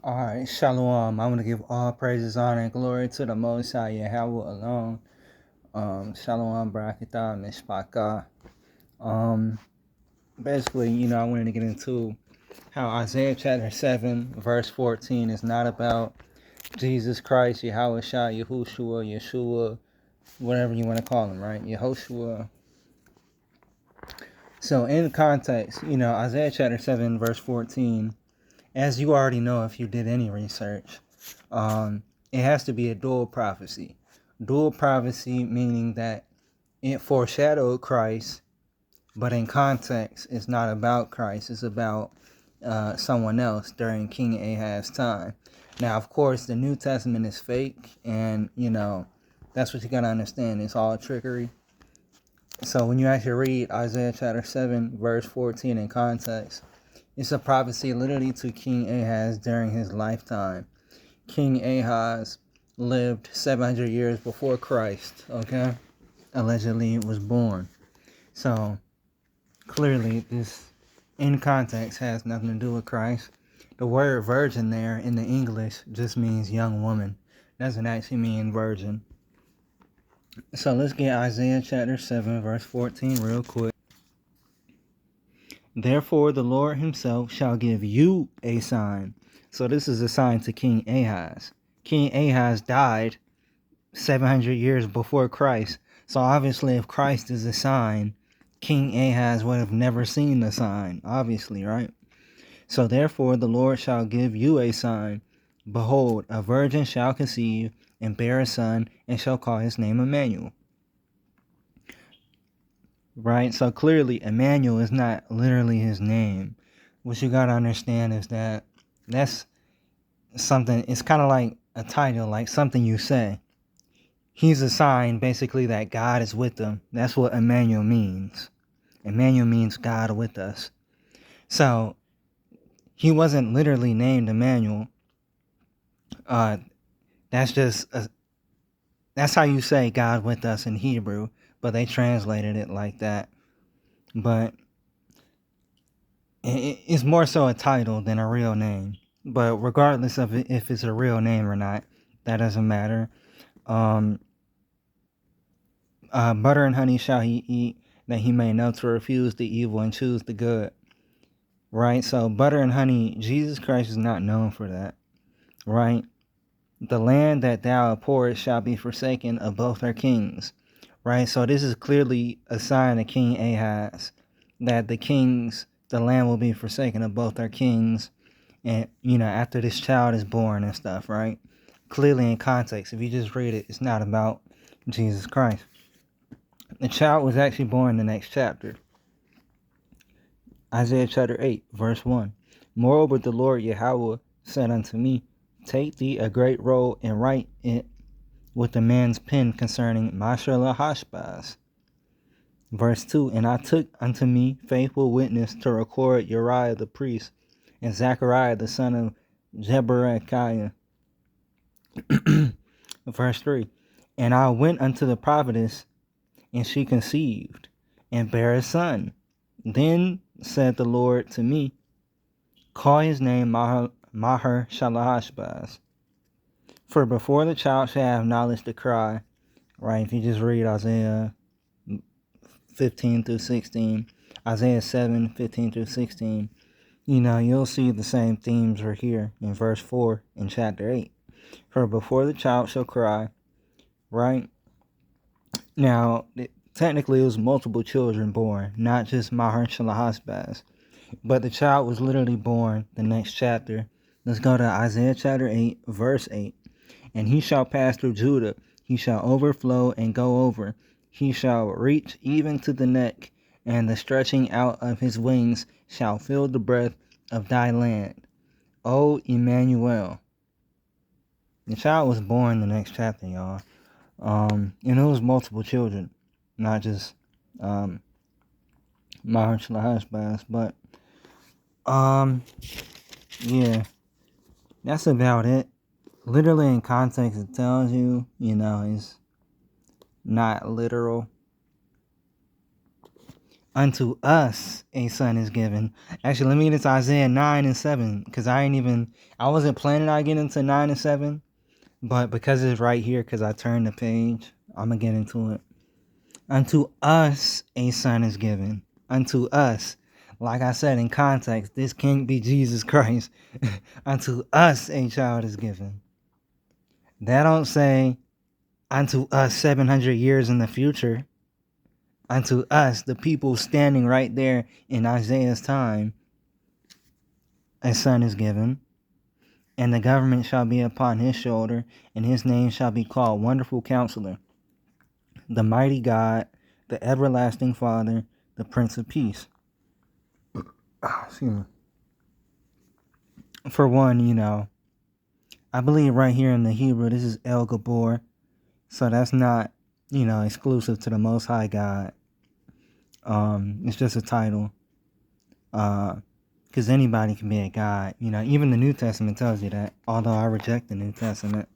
All right, Shalom. I want to give all praises, honor, and glory to the Most High Yahweh alone. Shalom, Barakatah, Mishpaka. Um, Basically, I wanted to get into how Isaiah chapter 7, verse 14 is not about Jesus Christ, YAHAWASHI, Yahushua, Yeshua, whatever you want to call him, right? Yehoshua. So, in context, Isaiah chapter 7, verse 14, as you already know if you did any research, it has to be a dual prophecy. Dual prophecy meaning that it foreshadowed Christ, but in context, it's not about Christ. It's about someone else during King Ahaz's time. Now, of course, the New Testament is fake, and that's what you gotta understand. It's all trickery. So when you actually read Isaiah chapter 7, verse 14 in context, it's a prophecy literally to King Ahaz during his lifetime. King Ahaz lived 700 years before Christ, okay? Allegedly was born. So, clearly, this in context has nothing to do with Christ. The word virgin there in the English just means young woman. Doesn't actually mean virgin. So let's get Isaiah chapter 7, verse 14 real quick. Therefore the Lord himself shall give you a sign. So this is a sign to King Ahaz. King Ahaz died 700 years before Christ. So obviously if Christ is a sign, King Ahaz would have never seen the sign, obviously, right? So therefore the Lord shall give you a sign. Behold, a virgin shall conceive and bear a son, and shall call his name Emmanuel. Right? So clearly Emmanuel is not literally his name. What you gotta understand is that that's something, it's kind of like a title, like something you say. He's a sign basically that God is with them. That's what Emmanuel means. Emmanuel means God with us. So he wasn't literally named Emmanuel. That's how you say God with us in Hebrew, but they translated it like that. But it's more so a title than a real name. But regardless of if it's a real name or not, that doesn't matter. Butter and honey shall he eat, that he may know to refuse the evil and choose the good. Right? So butter and honey, Jesus Christ is not known for that. Right? The land that thou abhorrest shall be forsaken of both their kings. Right? So this is clearly a sign of King Ahaz, that the land will be forsaken of both their kings, and after this child is born and stuff, right? Clearly in context, if you just read it, it's not about Jesus Christ. The child was actually born in the next chapter. Isaiah chapter 8, verse 1. Moreover, the Lord Yahweh said unto me, take thee a great roll and write it with a man's pen concerning Mashallah-Hashbaz. Verse 2. And I took unto me faithful witness to record Uriah the priest and Zechariah the son of Jeberechiah. Verse 3. And I went unto the prophetess, and she conceived, and bare a son. Then said the Lord to me, call his name Maher-Shalal-Hashbaz. For before the child shall have knowledge to cry, right? If you just read Isaiah 15 through 16, Isaiah 7, 15 through 16, you'll see the same themes are here in verse 4 in chapter 8. For before the child shall cry, right? Now, technically it was multiple children born, not just Maher-Shalal-Hashbaz. But the child was literally born the next chapter. Let's go to Isaiah chapter 8, verse 8. And he shall pass through Judah, he shall overflow and go over. He shall reach even to the neck, and the stretching out of his wings shall fill the breadth of thy land. O Emmanuel. The child was born the next chapter, y'all. And it was multiple children, not just Maher-Shalal-Hashbaz, but yeah, that's about it. Literally in context, it tells you, it's not literal. Unto us a son is given. Actually, let me get into Isaiah 9 and 7, because I wasn't planning on getting into 9 and 7, but because it's right here, because I turned the page, I'm going to get into it. Unto us a son is given. Unto us. Like I said in context, this can't be Jesus Christ. Unto us a child is given. That don't say unto us 700 years in the future. Unto us, the people standing right there in Isaiah's time, a son is given, and the government shall be upon his shoulder, and his name shall be called Wonderful Counselor, the Mighty God, the Everlasting Father, the Prince of Peace. Excuse me. For one, I believe right here in the Hebrew, this is El Gabor, so that's not, exclusive to the Most High God. It's just a title. Because anybody can be a God. Even the New Testament tells you that, although I reject the New Testament.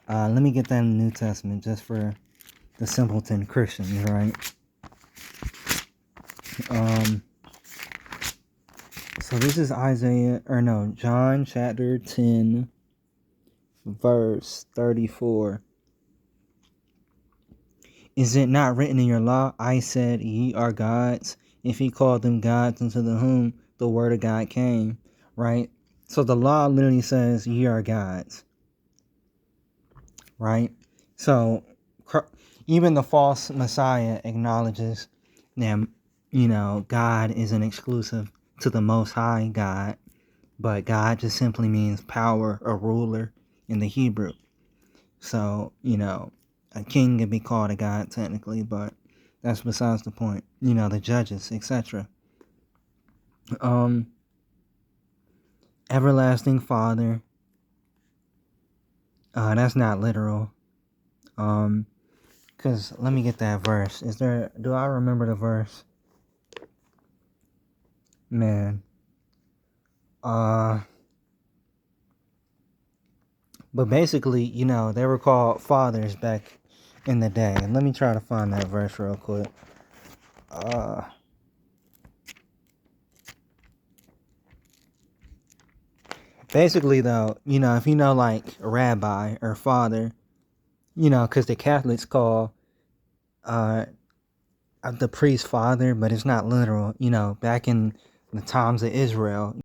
Let me get that in the New Testament just for the simpleton Christians, right? So this is John chapter 10, verse 34. Is it not written in your law, I said, ye are gods? If he called them gods, unto whom the word of God came, right? So the law literally says, ye are gods, right? So even the false Messiah acknowledges that, God isn't exclusive to the Most High God, but God just simply means power or ruler in the Hebrew. So, a king can be called a god technically, but that's besides the point. The judges, etc. Everlasting Father. That's not literal. Cause let me get that verse. Do I remember the verse? Man. But basically, they were called fathers back in the day. And let me try to find that verse real quick. Basically, though, if like rabbi or father, because the Catholics call the priest father, but it's not literal. Back in the times of Israel,